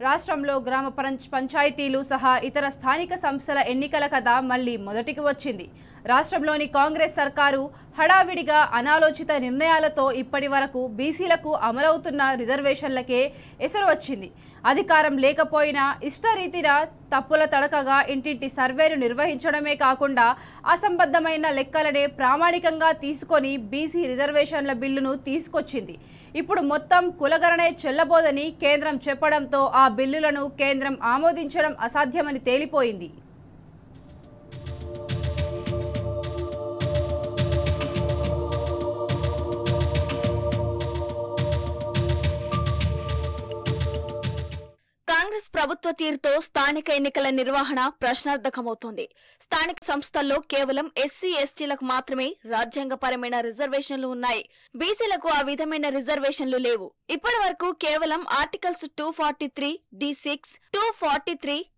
రాష్ట్రంలో గ్రామ పంచాయతీలు సహా ఇతర స్థానిక సంస్థల ఎన్నికల కథ మళ్లీ మొదటికి వచ్చింది. రాష్ట్రంలోని కాంగ్రెస్ సర్కారు హడావిడిగా అనాలోచిత నిర్ణయాలతో ఇప్పటివరకు బీసీలకు అమలవుతున్న రిజర్వేషన్లకే ఎసరు వచ్చింది. అధికారం లేకపోయినా ఇష్టరీతిన తప్పుల తడకగా ఇంటింటి సర్వేలు నిర్వహించడమే కాకుండా అసంబద్ధమైన లెక్కలనే ప్రామాణికంగా తీసుకొని బీసీ రిజర్వేషన్ల బిల్లును తీసుకొచ్చింది. ఇప్పుడు మొత్తం కులగణనే చెల్లబోదని కేంద్రం చెప్పడంతో ఆ బిల్లులను కేంద్రం ఆమోదించడం అసాధ్యమని తేలిపోయింది. కాంగ్రెస్ ప్రభుత్వ తీరుతో స్థానిక ఎన్నికల నిర్వహణ ప్రశ్నార్థకమవుతోంది. స్థానిక సంస్థల్లో కేవలం ఎస్సీ ఎస్టీలకు మాత్రమే రాజ్యాంగపరమైన రిజర్వేషన్లు ఉన్నాయి. బీసీలకు ఆ విధమైన రిజర్వేషన్లు లేవు. ఇప్పటి వరకు కేవలం ఆర్టికల్స్ 243(d)(6), 243(t)(6)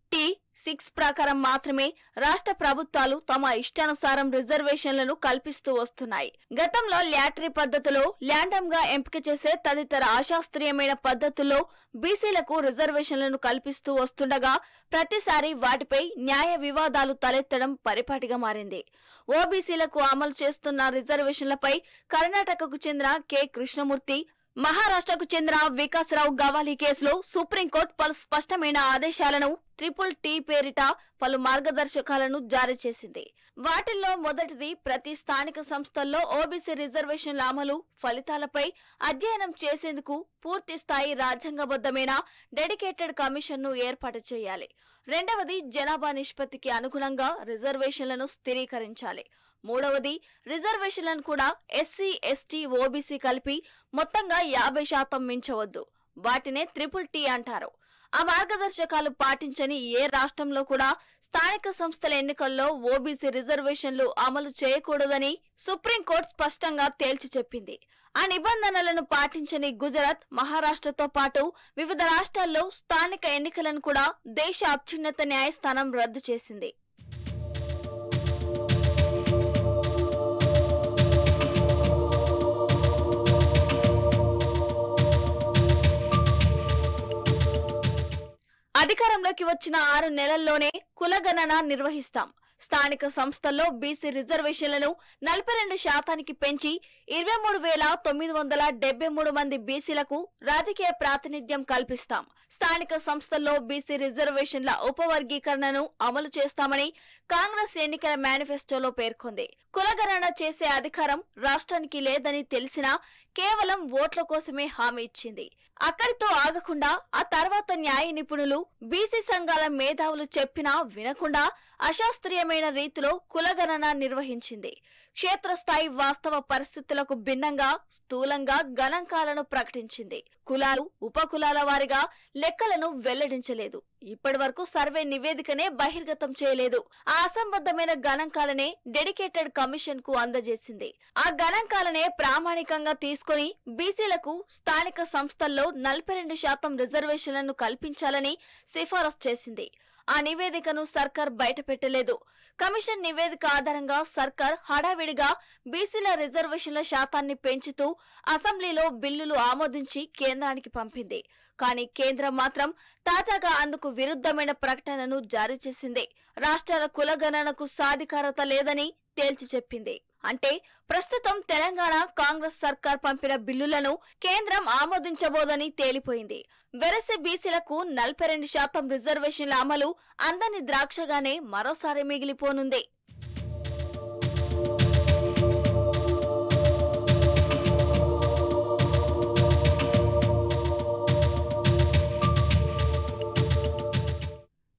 ప్రకారం మాత్రమే రాష్ట్ర ప్రభుత్వాలు తమ ఇష్టానుసారం రిజర్వేషన్లను కల్పిస్తూ వస్తున్నాయి. గతంలో ల్యాటరీ పద్ధతిలో ల్యాండమ్ గా ఎంపిక చేసే తదితర అశాస్త్రీయమైన పద్ధతుల్లో బీసీలకు రిజర్వేషన్లను కల్పిస్తూ వస్తుండగా ప్రతిసారి వాటిపై న్యాయ వివాదాలు తలెత్తడం పరిపాటిగా మారింది. ఓబీసీలకు అమలు చేస్తున్న రిజర్వేషన్లపై కర్ణాటకకు చెందిన కె కృష్ణమూర్తి, మహారాష్ట్రకు చెందిన వికాసరావు గవాలి కేసులో సుప్రీంకోర్టు పలు స్పష్టమైన ఆదేశాలను TTT పేరిట పలు మార్గదర్శకాలను జారీ చేసింది. వాటిల్లో మొదటిది ప్రతి స్థానిక సంస్థల్లో ఓబీసీ రిజర్వేషన్ల అమలు ఫలితాలపై అధ్యయనం చేసేందుకు పూర్తి స్థాయి రాజ్యాంగబద్ధమైన డెడికేటెడ్ కమిషన్ను ఏర్పాటు చేయాలి. రెండవది జనాభా నిష్పత్తికి అనుగుణంగా రిజర్వేషన్లను స్థిరీకరించాలి. మూడవది రిజర్వేషన్లను కూడా ఎస్సీ ఎస్టీ ఓబీసీ కలిపి మొత్తంగా 50% మించవద్దు. వాటినే TTT అంటారు. ఆ మార్గదర్శకాలు పాటించని ఏ రాష్ట్రంలో కూడా స్థానిక సంస్థల ఎన్నికల్లో ఓబీసీ రిజర్వేషన్లు అమలు చేయకూడదని సుప్రీంకోర్టు స్పష్టంగా తేల్చి చెప్పింది. ఆ నిబంధనలను పాటించని గుజరాత్, మహారాష్ట్రతో పాటు వివిధ రాష్ట్రాల్లో స్థానిక ఎన్నికలను కూడా దేశ అత్యున్నత న్యాయస్థానం రద్దు చేసింది. అధికారంలోకి వచ్చిన 6 నెలల్లోనే కులగణన నిర్వహిస్తాం. స్థానిక సంస్థల్లో బీసీ రిజర్వేషన్లను 42% పెంచి 23,973 మంది బీసీలకు రాజకీయ ప్రాతినిధ్యం కల్పిస్తాం. స్థానిక సంస్థల్లో బీసీ రిజర్వేషన్ల ఉపవర్గీకరణను అమలు చేస్తామని కాంగ్రెస్ ఎన్నికల మేనిఫెస్టోలో పేర్కొంది. కులగణన చేసే అధికారం రాష్ట్రానికి లేదని తెలిసినా కేవలం ఓట్ల కోసమే హామీ ఇచ్చింది. అక్కడితో ఆగకుండా ఆ తర్వాత న్యాయ నిపుణులు, బీసీ సంఘాల మేధావులు చెప్పినా వినకుండా అశాస్త్రీయమైన రీతిలో కులగణన నిర్వహించింది. క్షేత్రస్థాయి వాస్తవ పరిస్థితులకు భిన్నంగా స్థూలంగా గణాంకాలను ప్రకటించింది. కులాలు, ఉపకులాల వారిగా లెక్కలను వెల్లడించలేదు. ఇప్పటి వరకు సర్వే నివేదికనే బహిర్గతం చేయలేదు. ఆ అసంబద్ధమైన గణాంకాలనే డెడికేటెడ్ కమిషన్ కు అందజేసింది. ఆ గణాంకాలనే ప్రామాణికంగా తీసుకుని బీసీలకు స్థానిక సంస్థల్లో 42% రిజర్వేషన్లను కల్పించాలని సిఫారసు చేసింది. ఆ నివేదికను సర్కార్ బయటపెట్టలేదు. కమిషన్ నివేదిక ఆధారంగా సర్కార్ హడావిడిగా బీసీల రిజర్వేషన్ల శాతాన్ని పెంచుతూ అసెంబ్లీలో బిల్లులు ఆమోదించి కేంద్రానికి పంపింది. కానీ కేంద్రం మాత్రం తాజాగా అందుకు విరుద్ధమైన ప్రకటనను జారీ చేసింది. రాష్ట్రాల కులగణనకు సాధికారత లేదని తేల్చి చెప్పింది. అంటే ప్రస్తుతం తెలంగాణ కాంగ్రెస్ సర్కార్ పంపిన బిల్లులను కేంద్రం ఆమోదించబోదని తేలిపోయింది. వెరసి బీసీలకు 42% రిజర్వేషన్ల అమలు అందని ద్రాక్షగానే మరోసారి మిగిలిపోనుంది.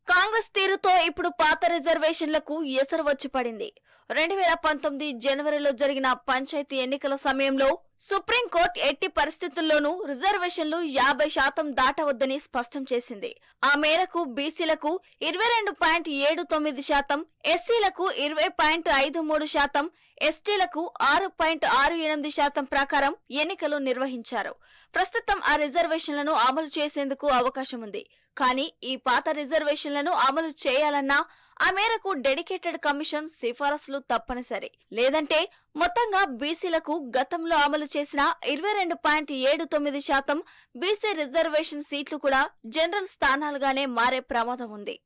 కాంగ్రెస్ తీరుతో ఇప్పుడు పాత రిజర్వేషన్లకు ఎసరు వచ్చి పడింది. 2019 జనవరిలో జరిగిన పంచాయతీ ఎన్నికల సమయంలో సుప్రీంకోర్టు ఎట్టి పరిస్థితుల్లోనూ రిజర్వేషన్లు 50% దాటవద్దని స్పష్టం చేసింది. ఆ మేరకు బీసీలకు 22.79%, ఎస్సీలకు 20.53%, ఎస్టీలకు 6.68% ప్రకారం ఎన్నికలు నిర్వహించారు. ప్రస్తుతం ఆ రిజర్వేషన్లను అమలు చేసేందుకు అవకాశం ఉంది. కానీ ఈ పాత రిజర్వేషన్లను అమలు చేయాలన్నా ఆ మేరకు డెడికేటెడ్ కమిషన్ సిఫారసులు తప్పనిసరి. లేదంటే మొత్తంగా బీసీలకు గతంలో అమలు చేసిన 22.79% బీసీ రిజర్వేషన్ సీట్లు కూడా జనరల్ స్థానాలుగానే మారే ప్రమాదం ఉంది.